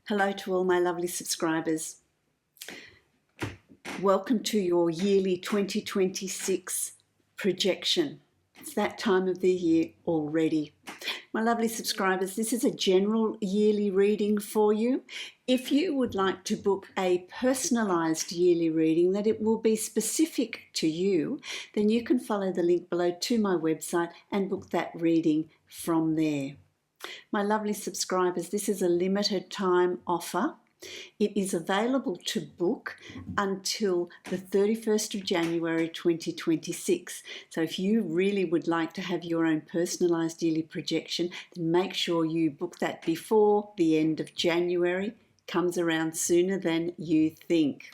Hello to all my lovely subscribers. Welcome to your yearly 2026 projection. It's that time of the year already. My lovely subscribers, this is a general yearly reading for you. If you would like to book a personalised yearly reading that it will be specific to you, then you can follow the link below to my website and book that reading from there. My lovely subscribers, this is a limited time offer. It is available to book until the 31st of January 2026. So if you really would like to have your own personalised yearly projection, then make sure you book that before the end of January. Comes around sooner than you think.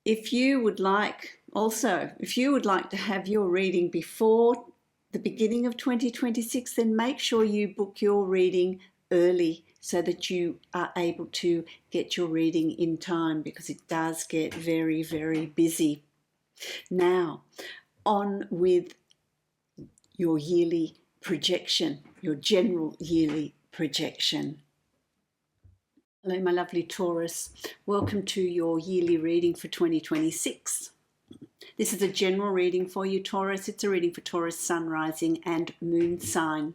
If you would like to have your reading before the beginning of 2026, then make sure you book your reading early so that you are able to get your reading in time, because it does get very, very busy. Now, on with your yearly projection, your general yearly projection. Hello, my lovely Taurus. Welcome to your yearly reading for 2026. This is a general reading for you, Taurus. It's a reading for Taurus sun, rising and moon sign.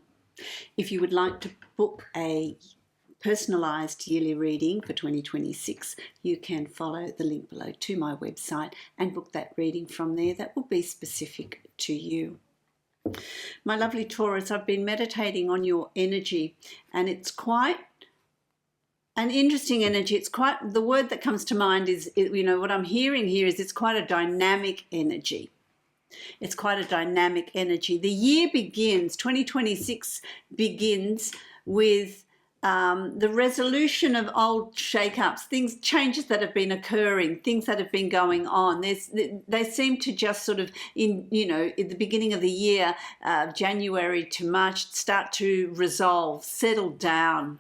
If you would like to book a personalised yearly reading for 2026, you can follow the link below to my website and book that reading from there. That will be specific to you. My lovely Taurus, I've been meditating on your energy, and it's quite an interesting energy. It's quite, the word that comes to mind is, what I'm hearing here is it's quite a dynamic energy. It's quite a dynamic energy. The year begins, 2026 begins with the resolution of old shake-ups, changes that have been occurring, things that have been going on. They seem to just sort of, at the beginning of the year, January to March, start to resolve, settle down.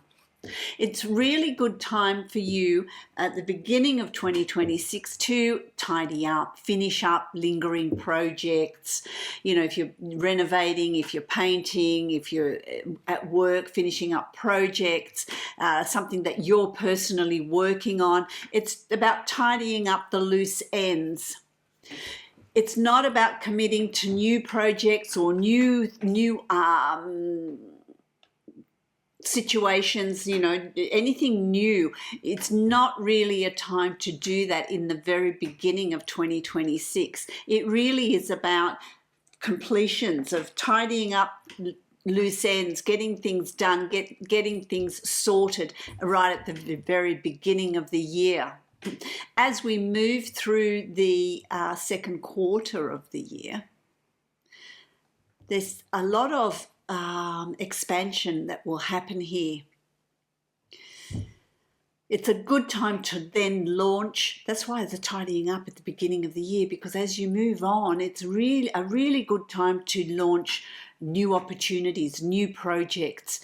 It's really good time for you at the beginning of 2026 to tidy up, finish up lingering projects. If you're renovating, if you're painting, if you're at work finishing up projects, something that you're personally working on. It's about tidying up the loose ends. It's not about committing to new projects or new situations, anything new. It's not really a time to do that in the very beginning of 2026. It really is about completions, of tidying up loose ends, getting things done, getting things sorted right at the very beginning of the year. As we move through the second quarter of the year, there's a lot of expansion that will happen here. It's a good time to then launch. That's why the tidying up at the beginning of the year, because as you move on, it's really a really good time to launch new opportunities, new projects,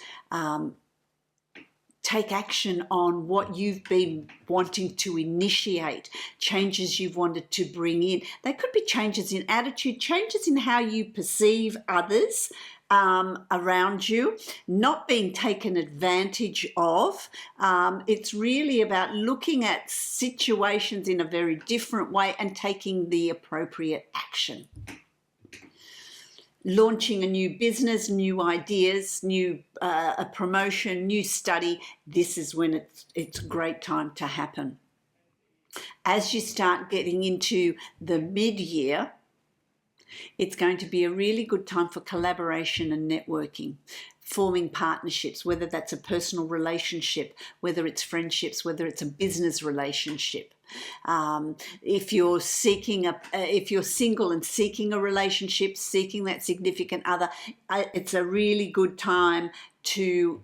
take action on what you've been wanting to initiate, changes you've wanted to bring in. They could be changes in attitude, changes in how you perceive others around you, not being taken advantage of. It's really about looking at situations in a very different way and taking the appropriate action. Launching a new business, new ideas, a promotion, new study. This is when it's a great time to happen. As you start getting into the mid-year, it's going to be a really good time for collaboration and networking, forming partnerships, whether that's a personal relationship, whether it's friendships, whether it's a business relationship. If you're single and seeking a relationship, seeking that significant other, it's a really good time to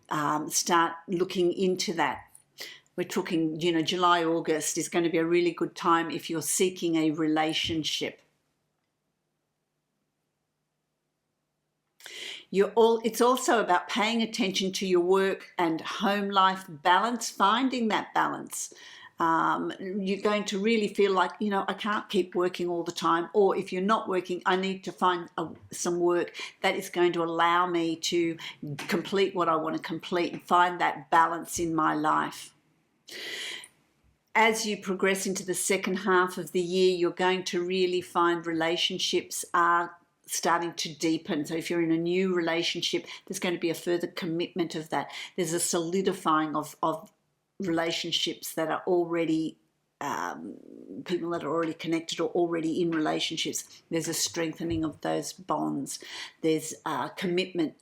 start looking into that. We're talking, July, August is going to be a really good time if you're seeking a relationship. It's also about paying attention to your work and home life balance, finding that balance. You're going to really feel like, you know, I can't keep working all the time, or if you're not working, I need to find some work that is going to allow me to complete what I want to complete and find that balance in my life. As you progress into the second half of the year, you're going to really find relationships are starting to deepen. So if you're in a new relationship, there's going to be a further commitment of that. There's a solidifying of relationships that are already people that are already connected or already in relationships. There's a strengthening of those bonds. There's commitment,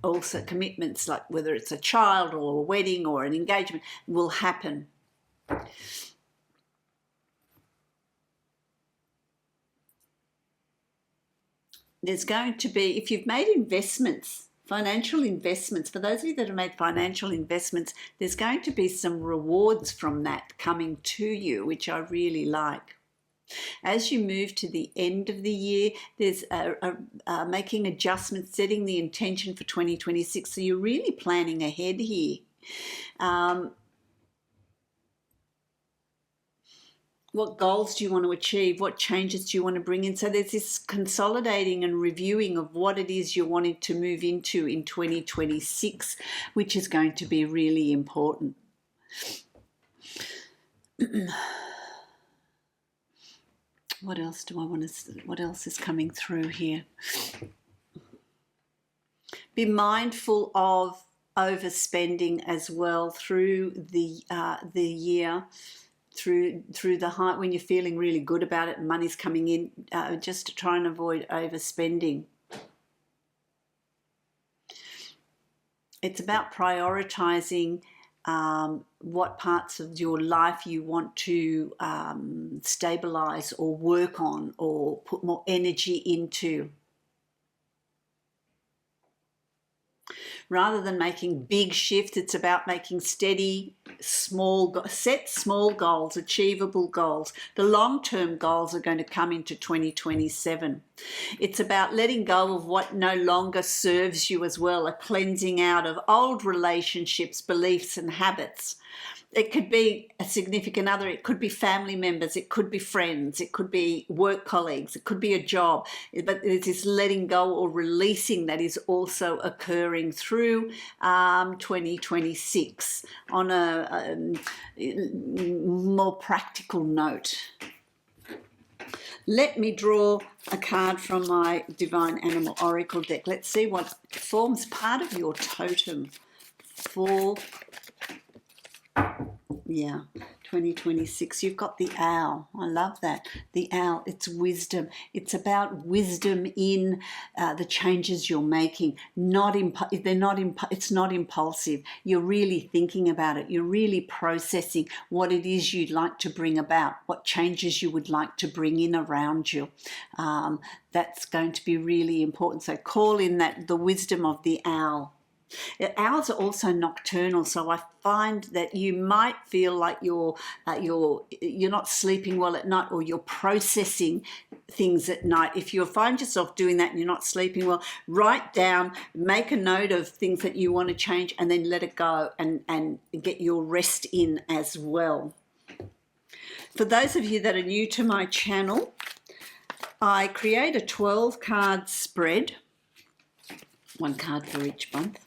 also commitments like whether it's a child or a wedding or an engagement will happen. There's going to be, if you've made investments, financial investments, for those of you that have made financial investments, there's going to be some rewards from that coming to you, which I really like. As you move to the end of the year, there's making adjustments, setting the intention for 2026. So you're really planning ahead here. What goals do you want to achieve? What changes do you want to bring in? So there's this consolidating and reviewing of what it is you're wanting to move into in 2026, which is going to be really important. What else do I want to, what else is coming through here? Be mindful of overspending as well through the year. Through the height, when you're feeling really good about it and money's coming in, just to try and avoid overspending. It's about prioritizing what parts of your life you want to stabilize or work on or put more energy into. Rather than making big shifts, it's about making steady, small goals, achievable goals. The long-term goals are going to come into 2027. It's about letting go of what no longer serves you as well, a cleansing out of old relationships, beliefs and habits. It could be a significant other, it could be family members, it could be friends, it could be work colleagues, it could be a job, but it's this letting go or releasing that is also occurring through 2026 on a more practical note. Let me draw a card from my Divine Animal Oracle deck. Let's see what forms part of your totem for 2026. You've got the owl. I love that. The owl, it's wisdom. It's about wisdom in the changes you're making. It's not impulsive. You're really thinking about it. You're really processing what it is you'd like to bring about, what changes you would like to bring in around you. That's going to be really important. So call in the wisdom of the owl. Owls are also nocturnal, so I find that you might feel like you're not sleeping well at night, or you're processing things at night. If you find yourself doing that and you're not sleeping well, write down, make a note of things that you want to change, and then let it go and get your rest in as well. For those of you that are new to my channel, I create a 12-card spread, one card for each month.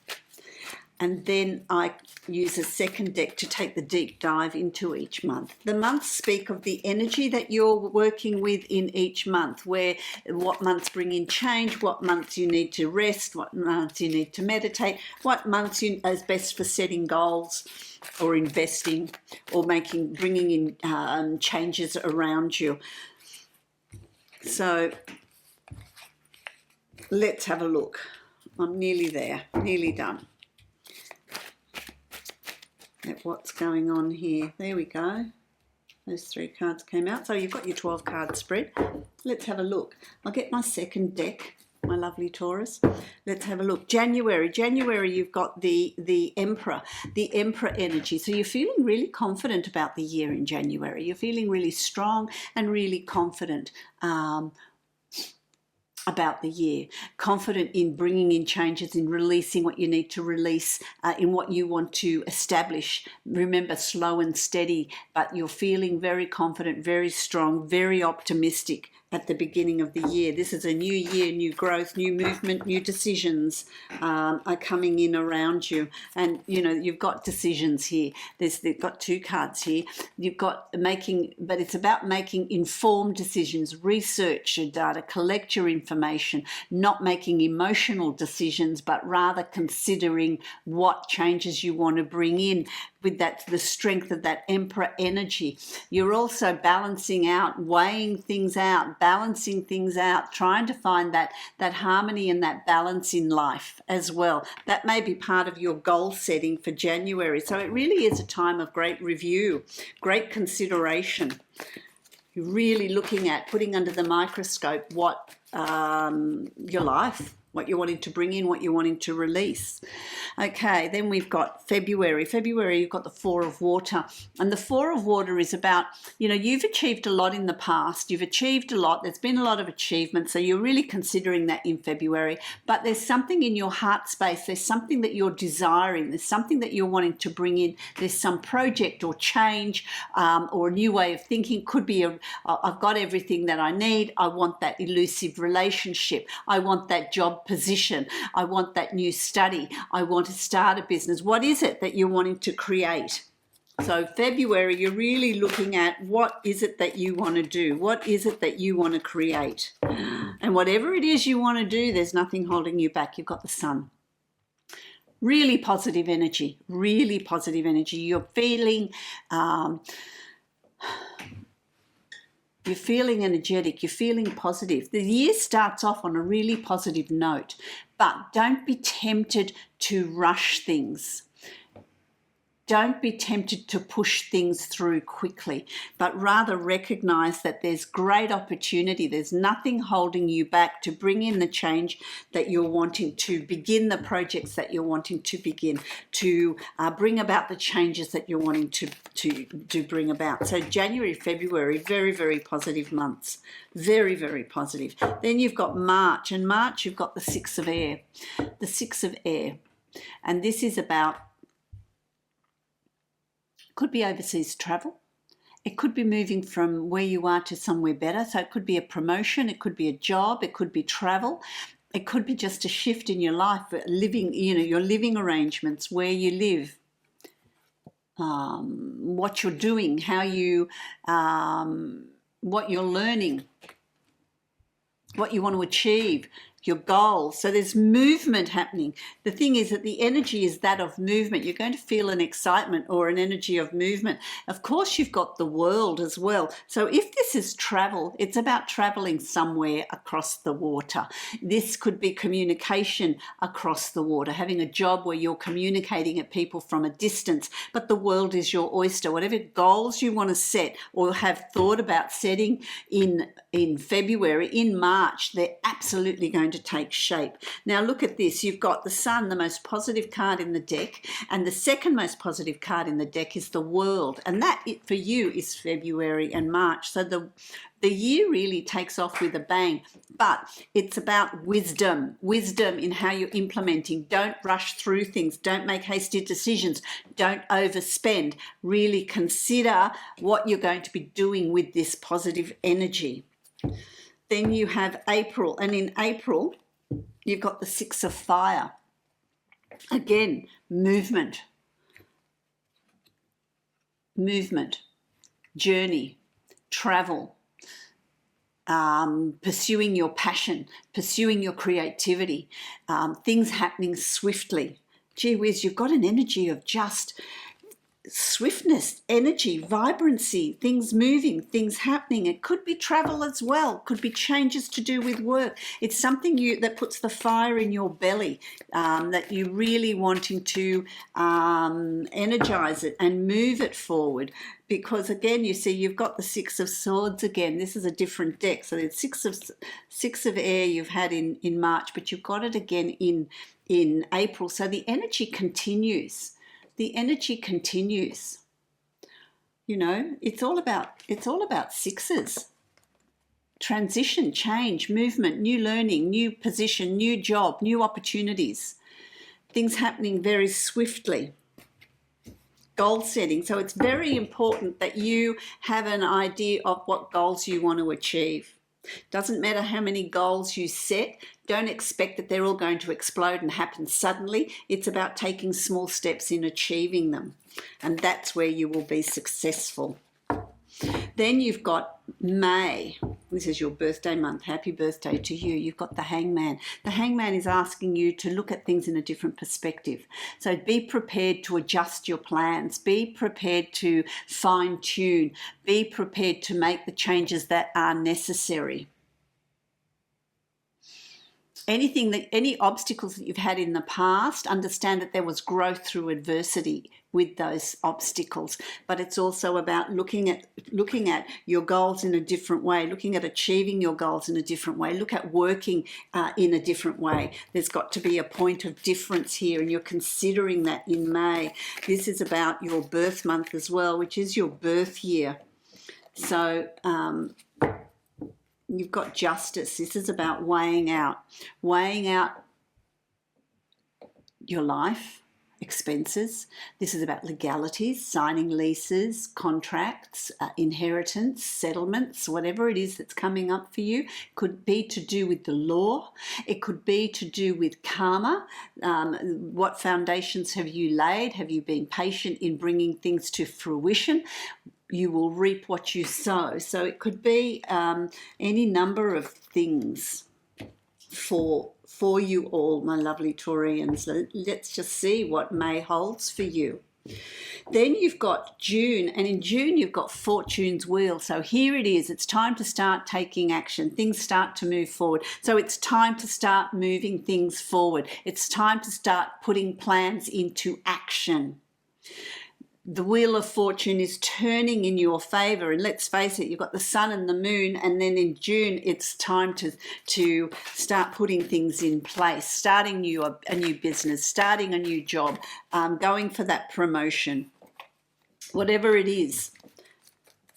And then I use a second deck to take the deep dive into each month. The months speak of the energy that you're working with in each month, what months bring in change, what months you need to rest, what months you need to meditate, what months is best for setting goals or investing or bringing in changes around you. So let's have a look. I'm nearly there, nearly done. At what's going on here. There we go. Those 3 cards came out. So you've got your 12-card spread. Let's have a look. I'll get my second deck, my lovely Taurus. Let's have a look. January, you've got the Emperor energy. So you're feeling really confident about the year in January. You're feeling really strong and really confident. about the year, confident in bringing in changes, in releasing what you need to release, in what you want to establish. Remember, slow and steady, but you're feeling very confident, very strong, very optimistic at the beginning of the year. This is a new year, new growth, new movement, new decisions are coming in around you. And, you know, you've got decisions here. They've got two cards here. You've got making, but it's about making informed decisions, research your data, collect your information, not making emotional decisions, but rather considering what changes you want to bring in with that, the strength of that Emperor energy. You're also balancing out, weighing things out, balancing things out, trying to find that harmony and that balance in life as well. That may be part of your goal setting for January. So it really is a time of great review, great consideration. You're really looking at putting under the microscope what your life, what you're wanting to bring in, what you're wanting to release. Okay, then we've got February. February, you've got the Four of Water. And the Four of Water is about, you know, you've achieved a lot in the past. You've achieved a lot. There's been a lot of achievement. So you're really considering that in February. But there's something in your heart space. There's something that you're desiring. There's something that you're wanting to bring in. There's some project or change or a new way of thinking. Could be I've got everything that I need. I want that elusive relationship. I want that job position. I want that new study. I want to start a business. What is it that you're wanting to create? So February, you're really looking at what is it that you want to do? What is it that you want to create? And whatever it is you want to do, there's nothing holding you back. You've got the Sun. Really positive energy, really positive energy. You're feeling energetic, you're feeling positive. The year starts off on a really positive note, but don't be tempted to rush things. Don't be tempted to push things through quickly, but rather recognize that there's great opportunity. There's nothing holding you back to bring in the change that you're wanting, to begin the projects that you're wanting to begin, to bring about the changes that you're wanting to bring about. So January, February, very, very positive months. Very, very positive. Then you've got March, and March you've got the Six of Air. The Six of Air. And this is about, could be overseas travel. It could be moving from where you are to somewhere better. So it could be a promotion, it could be a job, it could be travel. It could be just a shift in your life, living, you know, your living arrangements, where you live, what you're doing, how you, what you're learning, what you want to achieve, your goals. So there's movement happening. The thing is that the energy is that of movement. You're going to feel an excitement or an energy of movement. Of course, you've got the world as well. So if this is travel, it's about traveling somewhere across the water. This could be communication across the water, having a job where you're communicating at people from a distance, but the world is your oyster. Whatever goals you want to set or have thought about setting in February, in March, they're absolutely going to take shape. Now look at this. You've got the Sun, the most positive card in the deck, and the second most positive card in the deck is the World, and that for you is February and March. So the year really takes off with a bang, but it's about wisdom in how you're implementing. Don't rush through things. Don't make hasty decisions. Don't overspend. Really consider what you're going to be doing with this positive energy. Then you have April, and in April, you've got the Six of Fire. Again, movement, journey, travel, pursuing your passion, pursuing your creativity, things happening swiftly. Gee whiz, you've got an energy of just swiftness, energy, vibrancy, things moving, things happening. It could be travel as well, could be changes to do with work. It's something that puts the fire in your belly, that you're really wanting to energize it and move it forward. Because again, you see, you've got the Six of Swords again. This is a different deck. So there's six of air you've had in March, but you've got it again in April. So the energy continues. The energy continues. You know, it's all about sixes. transition, change, movement, new learning, new position, new job, new opportunities. Things happening very swiftly. Goal setting. So it's very important that you have an idea of what goals you want to achieve. Doesn't matter how many goals you set. Don't expect that they're all going to explode and happen suddenly. It's about taking small steps in achieving them. And that's where you will be successful. Then you've got May. This is your birthday month. Happy birthday to you. You've got the Hangman. The Hangman is asking you to look at things in a different perspective. So be prepared to adjust your plans. Be prepared to fine-tune. Be prepared to make the changes that are necessary. Any obstacles that you've had in the past, understand that there was growth through adversity with those obstacles, but it's also about looking at your goals in a different way, looking at achieving your goals in a different way, look at working in a different way. There's got to be a point of difference here, and you're considering that in May. This is about your birth month as well, which is your birth year. So you've got justice. This is about weighing out your life, expenses. This is about legalities, signing leases, contracts, inheritance, settlements, whatever it is that's coming up for you. Could be to do with the law. It could be to do with karma. What foundations have you laid? Have you been patient in bringing things to fruition? You will reap what you sow. So it could be any number of things for you all, my lovely Taurians. So let's just see what May holds for you. Then you've got June, and in June you've got Fortune's Wheel. So here it is. It's time to start taking action. Things start to move forward. So it's time to start moving things forward. It's time to start putting plans into action. The Wheel of Fortune is turning in your favour, and let's face it, you've got the sun and the moon, and then in June it's time to start putting things in place, starting a new business, starting a new job, going for that promotion, whatever it is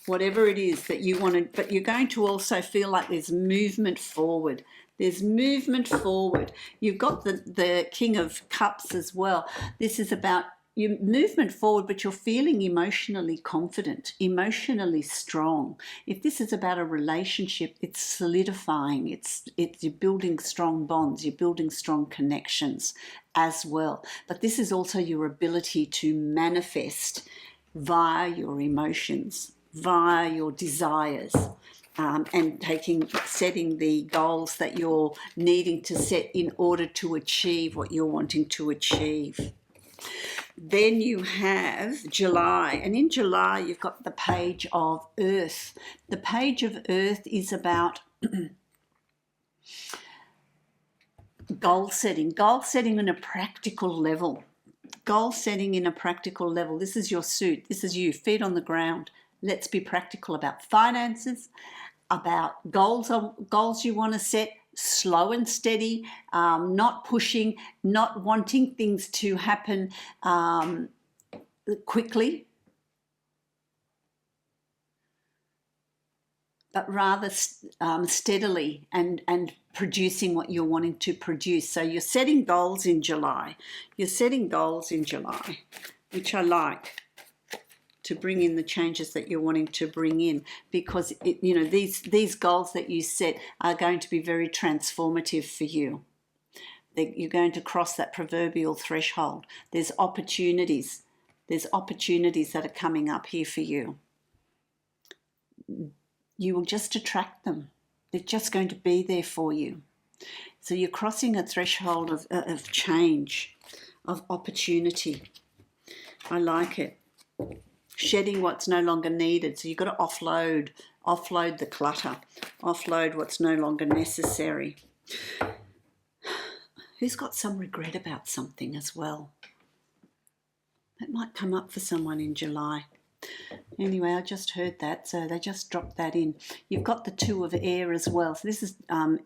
that you want to. But you're going to also feel like there's movement forward. There's movement forward. You've got the King of Cups as well. This is about your movement forward, but you're feeling emotionally confident, emotionally strong. If this is about a relationship, it's solidifying. It's you're building strong bonds. You're building strong connections as well. But this is also your ability to manifest via your emotions, via your desires. And setting the goals that you're needing to set in order to achieve what you're wanting to achieve. Then you have July, and in July you've got the Page of Earth. The Page of Earth is about goal setting on a practical level. Goal setting in a practical level. This is your suit. This is you, feet on the ground. Let's be practical about finances, about goals you want to set. Slow and steady, not pushing, not wanting things to happen quickly, but rather steadily and producing what you're wanting to produce. So you're setting goals in July. Which I like, to bring in the changes that you're wanting to bring in, because these goals that you set are going to be very transformative for you. You're going to cross that proverbial threshold. There's opportunities that are coming up here for you. You will just attract them. They're just going to be there for you. So you're crossing a threshold of change, of opportunity. I like it. Shedding what's no longer needed. So you've got to offload the clutter, offload what's no longer necessary. Who's got some regret about something as well? That might come up for someone in July. Anyway, I just heard that, so they just dropped that in. You've got the Two of Air as well. So this is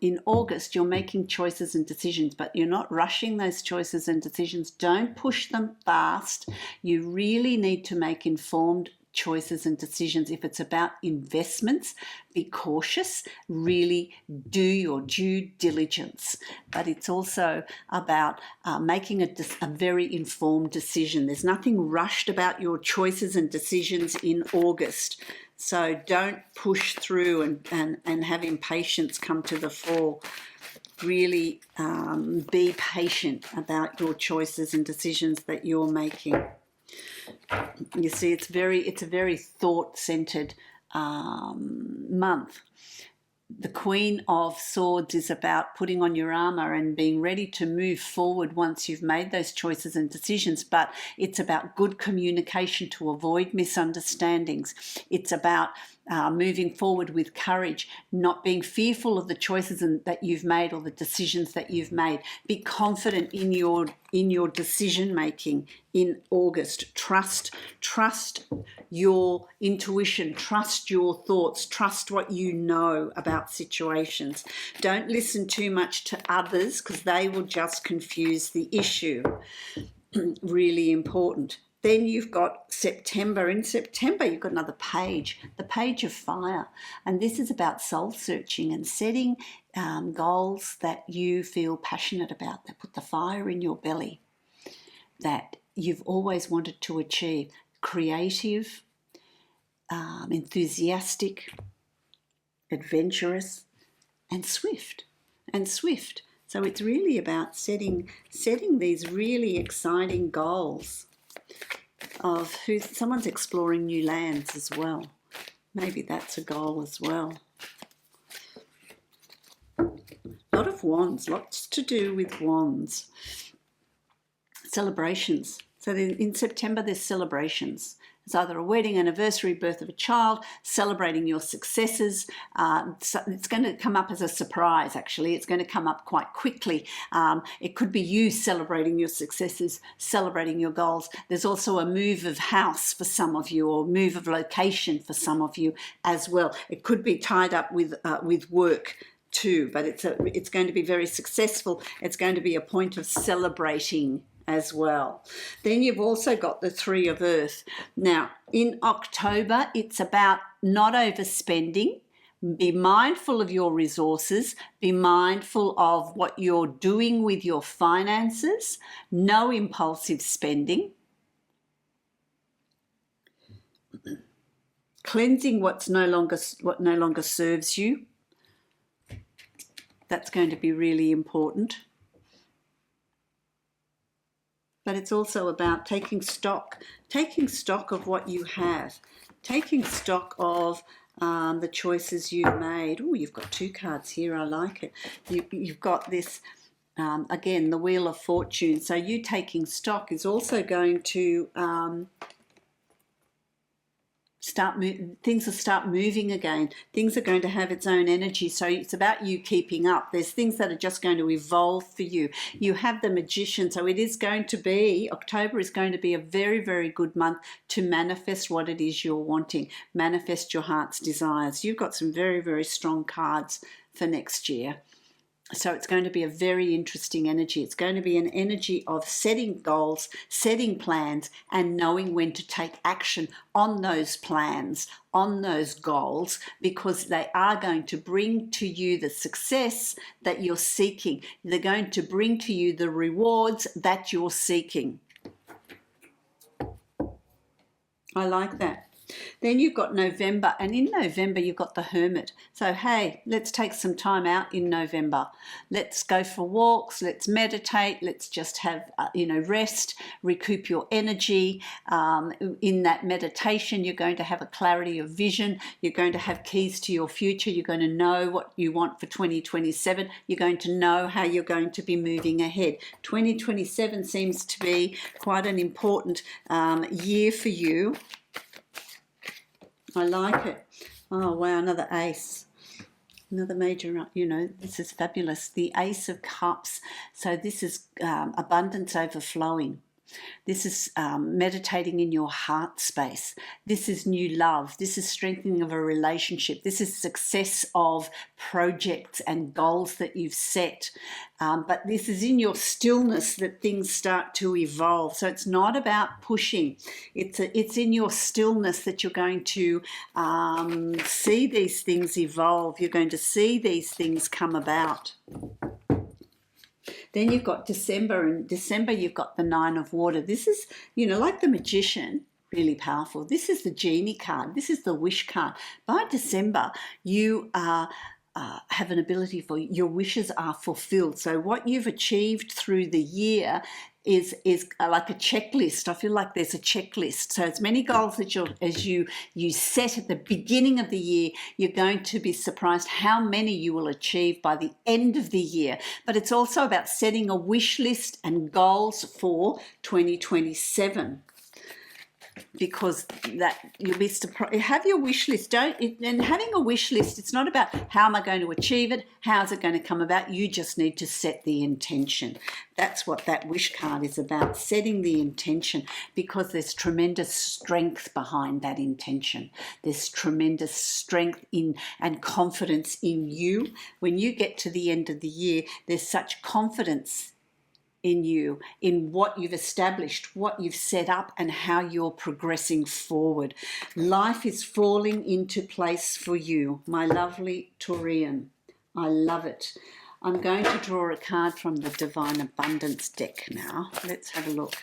in August, you're making choices and decisions, but you're not rushing those choices and decisions. Don't push them fast. You really need to make informed choices and decisions. If it's about investments, be cautious, really do your due diligence. But it's also about making a very informed decision. There's nothing rushed about your choices and decisions in August. So don't push through and have impatience come to the fore. Really be patient about your choices and decisions that you're making. You see, it's a very thought-centered month. The Queen of Swords is about putting on your armor and being ready to move forward once you've made those choices and decisions, but it's about good communication to avoid misunderstandings. It's about moving forward with courage, not being fearful of the choices that you've made or the decisions that you've made. Be confident in your decision making in August. Trust your intuition, trust your thoughts, trust what you know about situations. Don't listen too much to others because they will just confuse the issue. Really important. Then you've got September. In September, you've got another page, the page of fire. And this is about soul searching and setting goals that you feel passionate about, that put the fire in your belly, that you've always wanted to achieve. Creative, enthusiastic, adventurous, and swift. So it's really about setting these really exciting goals of someone's exploring new lands as well. Maybe that's a goal as well. A lot of wands, lots to do with wands. Celebrations. So in September there's celebrations. It's either a wedding, anniversary, birth of a child, celebrating your successes. So it's going to come up as a surprise, actually. It's going to come up quite quickly. It could be you celebrating your successes, celebrating your goals. There's also a move of house for some of you, or move of location for some of you as well. It could be tied up with work too, but it's going to be very successful. It's going to be a point of celebrating as well. Then you've also got the Three of Earth. Now, in October, it's about not overspending. Be mindful of your resources. Be mindful of what you're doing with your finances. No impulsive spending. Cleansing what no longer serves you. That's going to be really important. But it's also about taking stock of what you have, taking stock of the choices you've made. Oh, you've got two cards here. I like it. You've got this, again, the Wheel of Fortune. So you taking stock is also going to things will start moving again. Things are going to have its own energy. So it's about you keeping up. There's things that are just going to evolve for you. You have the Magician. So it is going to be, October is going to be a very, very good month to manifest what it is you're wanting. Manifest your heart's desires. You've got some very, very strong cards for next year. So it's going to be a very interesting energy. It's going to be an energy of setting goals, setting plans, and knowing when to take action on those plans, on those goals, because they are going to bring to you the success that you're seeking. They're going to bring to you the rewards that you're seeking. I like that. Then you've got November, and in November you've got the Hermit. So hey, let's take some time out in November. Let's go for walks, let's meditate, let's just have rest, recoup your energy. In that meditation you're going to have a clarity of vision, you're going to have keys to your future, you're going to know what you want for 2027, you're going to know how you're going to be moving ahead. 2027 seems to be quite an important year for you. I like it. Oh, wow, another ace. Another major, this is fabulous. The Ace of Cups. So this is abundance overflowing. This is meditating in your heart space. This is new love. This is strengthening of a relationship. This is success of projects and goals that you've set. But this is in your stillness that things start to evolve. So it's not about pushing. It's in your stillness that you're going to see these things evolve. You're going to see these things come about. Then you've got December, and December you've got the Nine of Water. This is, like the Magician, really powerful. This is the Genie card. This is the Wish card. By December, you have an ability for your wishes are fulfilled. So what you've achieved through the year is like a checklist. I feel like there's a checklist. So as many goals that you set at the beginning of the year, you're going to be surprised how many you will achieve by the end of the year. But it's also about setting a wish list and goals for 2027. Because that you'll be surprised. Have your wish list. And having a wish list, it's not about how am I going to achieve it, how's it going to come about. You just need to set the intention. That's what that wish card is about, setting the intention, because there's tremendous strength behind that intention. There's tremendous strength in and confidence in you. When you get to the end of the year, there's such confidence in you, in what you've established, what you've set up, and how you're progressing forward. Life is falling into place for you, my lovely Taurian. I love it. I'm going to draw a card from the Divine Abundance deck now. Let's have a look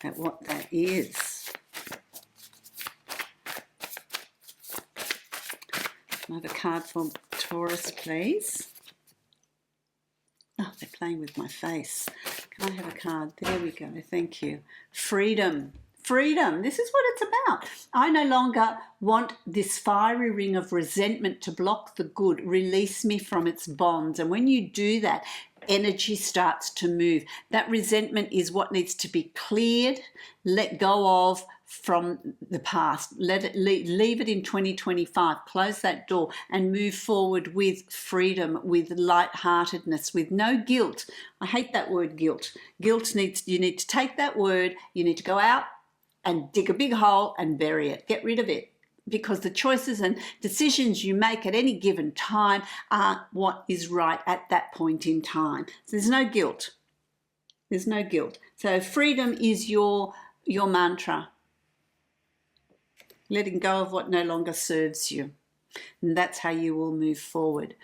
at what that is. Another card for Taurus, please. Oh, they're playing with my face. Can I have a card? There we go. Thank you. Freedom. Freedom. This is what it's about. I no longer want this fiery ring of resentment to block the good. Release me from its bonds. And when you do that, energy starts to move. That resentment is what needs to be cleared, let go of from the past. Let it leave it in 2025. Close that door and move forward with freedom, with lightheartedness, with no guilt. I hate that word guilt. You need to take that word, you need to go out and dig a big hole and bury it. Get rid of it. Because the choices and decisions you make at any given time are what is right at that point in time. So there's no guilt. There's no guilt. So freedom is your mantra. Letting go of what no longer serves you. And that's how you will move forward.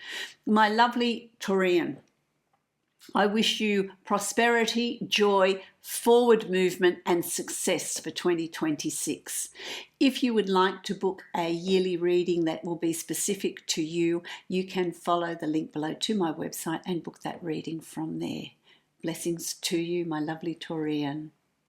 My lovely Taurian, I wish you prosperity, joy, forward movement and success for 2026. If you would like to book a yearly reading that will be specific to you, you can follow the link below to my website and book that reading from there. Blessings to you, my lovely Taurian.